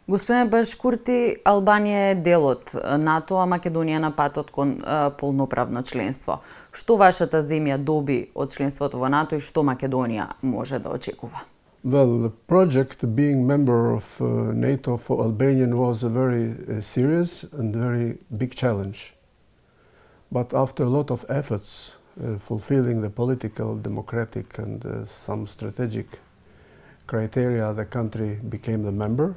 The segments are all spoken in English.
Господине Башкурти, Албанија е дел од НАТО, а Македонија на патот кон полноправно членство. Што вашата земја доби од членството во НАТО и што Македонија може да очекува? Well, the project being member of NATO for Albania was a very serious and very big challenge. But after a lot of efforts fulfilling the political, democratic and some strategic criteria, the country became the member.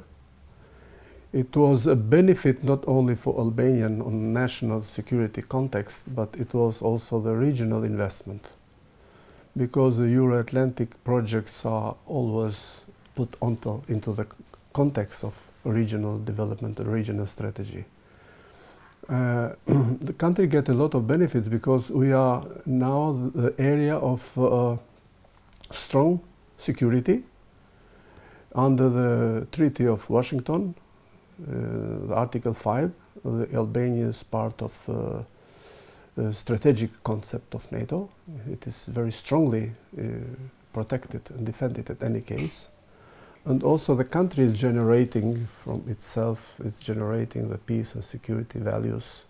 It was a benefit not only for Albanian on national security context, but it was also the regional investment. Because the Euro-Atlantic projects are always put into the context of regional development and regional strategy. The country gets a lot of benefits because we are now the area of strong security under the Treaty of Washington. The Article 5, the Albania is part of the strategic concept of NATO. It is very strongly protected and defended at any case. And also the country is generating from itself, it's generating the peace and security values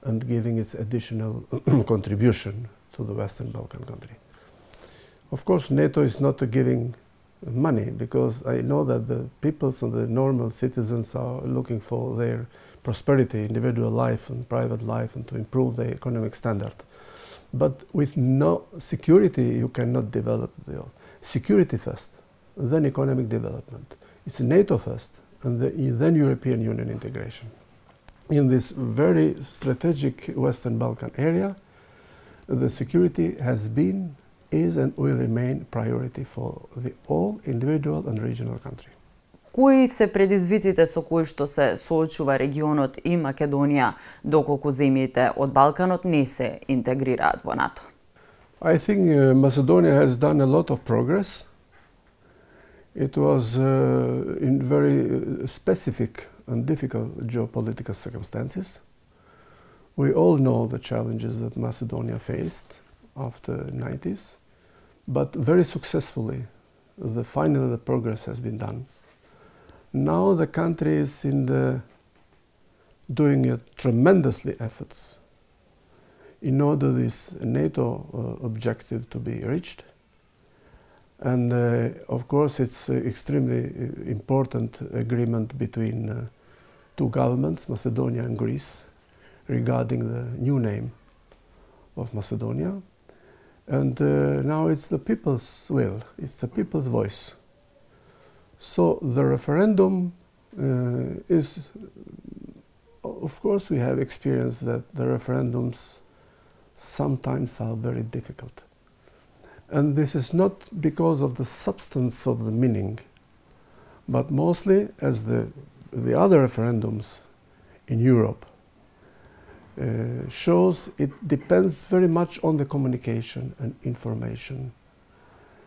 and giving its additional contribution to the Western Balkan country. Of course, NATO is not giving money, because I know that the peoples and the normal citizens are looking for their prosperity, individual life and private life, and to improve their economic standard. But with no security, you cannot develop the security first, then economic development. It's NATO first, and then European Union integration. In this very strategic Western Balkan area, the security has been, is and will remain priority for the all individual and regional country. Кои се предизвиците со кои што се соочува регионот и Македонија доколку земјите од Балканот не се интегрираат во НАТО? I think Macedonia has done a lot of progress. It was in very specific and difficult geopolitical circumstances. We all know the challenges that Macedonia faced after the 90s, but very successfully, finally the progress has been done. Now the country is doing tremendously efforts in order this NATO objective to be reached. And of course it's extremely important agreement between two governments, Macedonia and Greece, regarding the new name of Macedonia. And now it's the people's will, it's the people's voice. So the referendum is, of course we have experienced that the referendums sometimes are very difficult. And this is not because of the substance of the meaning, but mostly as the other referendums in Europe shows, it depends very much on the communication and information.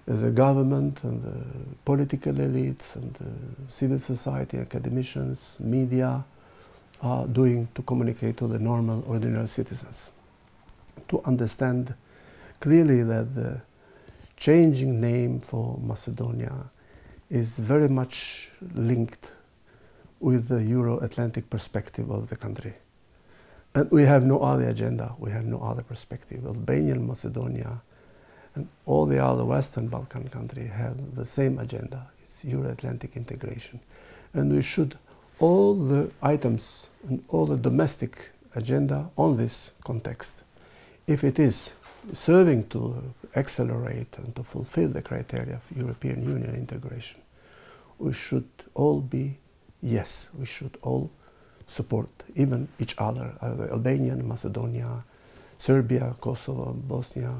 The government and the political elites and the civil society, academicians, media are doing to communicate to the normal, ordinary citizens. To understand clearly that the changing name for Macedonia is very much linked with the Euro-Atlantic perspective of the country. And we have no other agenda, we have no other perspective. Albania and Macedonia and all the other Western Balkan countries have the same agenda. It's Euro-Atlantic integration. And we should, all the items and all the domestic agenda on this context, if it is serving to accelerate and to fulfill the criteria of European Union integration, we should all be yes, we should all support even each other, Albania, Macedonia, Serbia, Kosovo, Bosnia,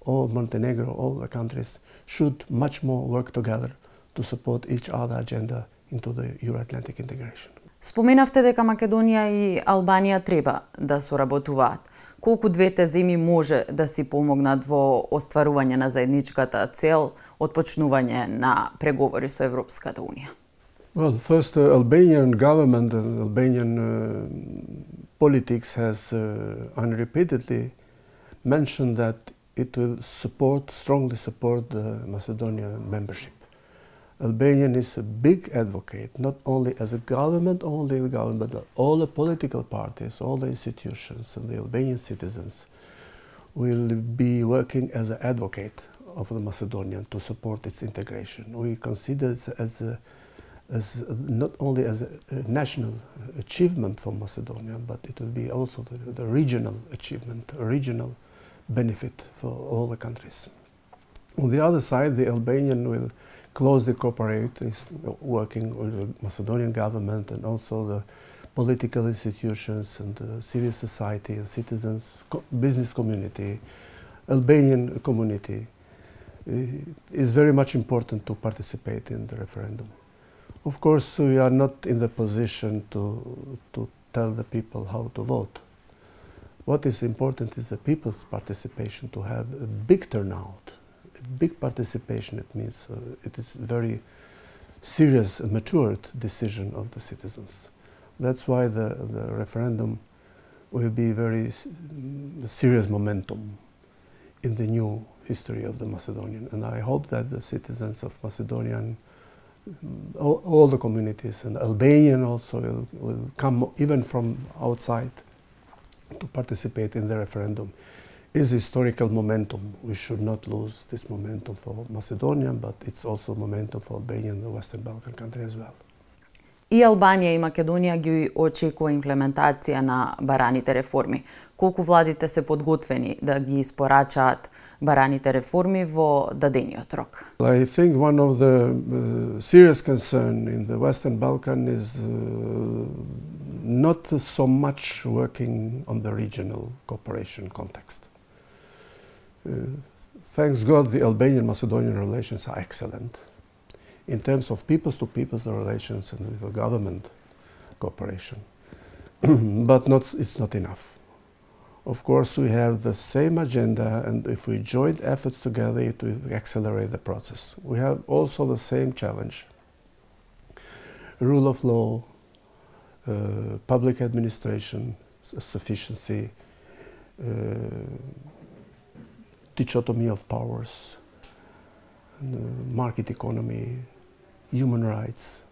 all Montenegro, all the countries should much more work together to support each other agenda into the Euro-Atlantic integration. Споменавте дека Македонија и Албанија треба да соработуваат. Колку двете земји може да си помогнат во остварување на заедничката цел од почнување на преговори со Европската Унија? Well, first, Albanian government and Albanian politics has unrepeatedly mentioned that it will strongly support the Macedonian membership. Albania is a big advocate, not only as a government, but all the political parties, all the institutions, and the Albanian citizens will be working as an advocate of the Macedonian to support its integration. We consider it as not only as a national achievement for Macedonia, but it will be also the regional achievement, a regional benefit for all the countries. On the other side, the Albanian will closely cooperate, is working with the Macedonian government and also the political institutions and the civil society and citizens, business community, Albanian community. Is very much important to participate in the referendum. Of course, we are not in the position to tell the people how to vote. What is important is the people's participation, to have a big turnout, a big participation. It means it is very serious, matured decision of the citizens. That's why the referendum will be very serious momentum in the new history of the Macedonian. And I hope that the citizens of Macedonian, all the communities, and Albanian also will come even from outside to participate in the referendum. Is historical momentum. We should not lose this momentum for Macedonia, but it's also momentum for Albania and the Western Balkan country as well. И Албанија и Македонија ги очекува имплементација на бараните реформи. Колку владите се подготвени да ги испорачаат бараните реформи во дадениот рок? I think one of the serious concern in the Western Balkan is not so much working on the regional cooperation context. Thanks God, the Albanian-Macedonian relations are excellent. In terms of peoples-to-peoples relations and with the government cooperation. But it's not enough. Of course, we have the same agenda, and if we join efforts together, it will accelerate the process. We have also the same challenge. Rule of law, public administration, sufficiency, dichotomy of powers, market economy, human rights,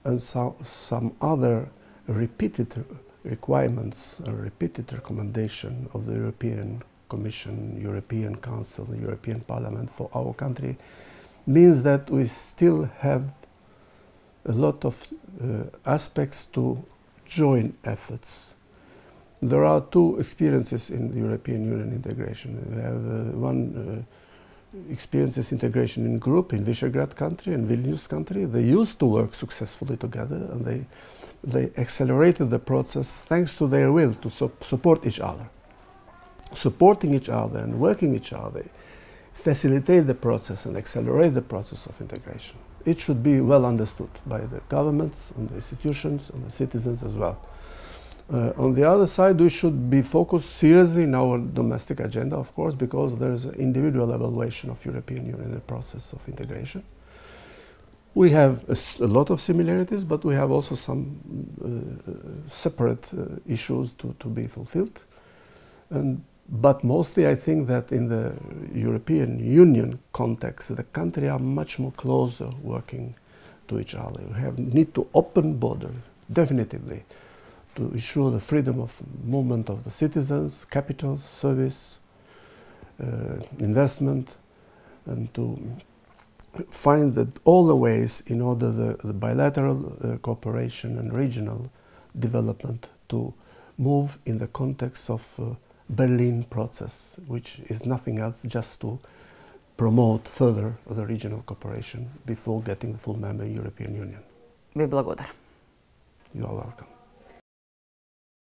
and some other repeated requirements or repeated recommendation of the European Commission, European Council, the European Parliament for our country, means that we still have a lot of aspects to join efforts. There are two experiences in the European Union integration. We have one experiences integration in group in Visegrad country and Vilnius country. They used to work successfully together, and they accelerated the process thanks to their will to support each other. Supporting each other and working each other facilitate the process and accelerate the process of integration. It should be well understood by the governments and the institutions and the citizens as well. On the other side, we should be focused seriously in our domestic agenda, of course, because there is an individual evaluation of European Union in the process of integration. We have a lot of similarities, but we have also some separate issues to be fulfilled. But mostly I think that in the European Union context, the countries are much more closer working to each other. We need to open borders, definitively, to ensure the freedom of movement of the citizens, capital, service, investment, and to find that all the ways in order the bilateral cooperation and regional development to move in the context of Berlin process, which is nothing else just to promote further the regional cooperation before getting the full member in European Union. Ви благодарам. You are welcome.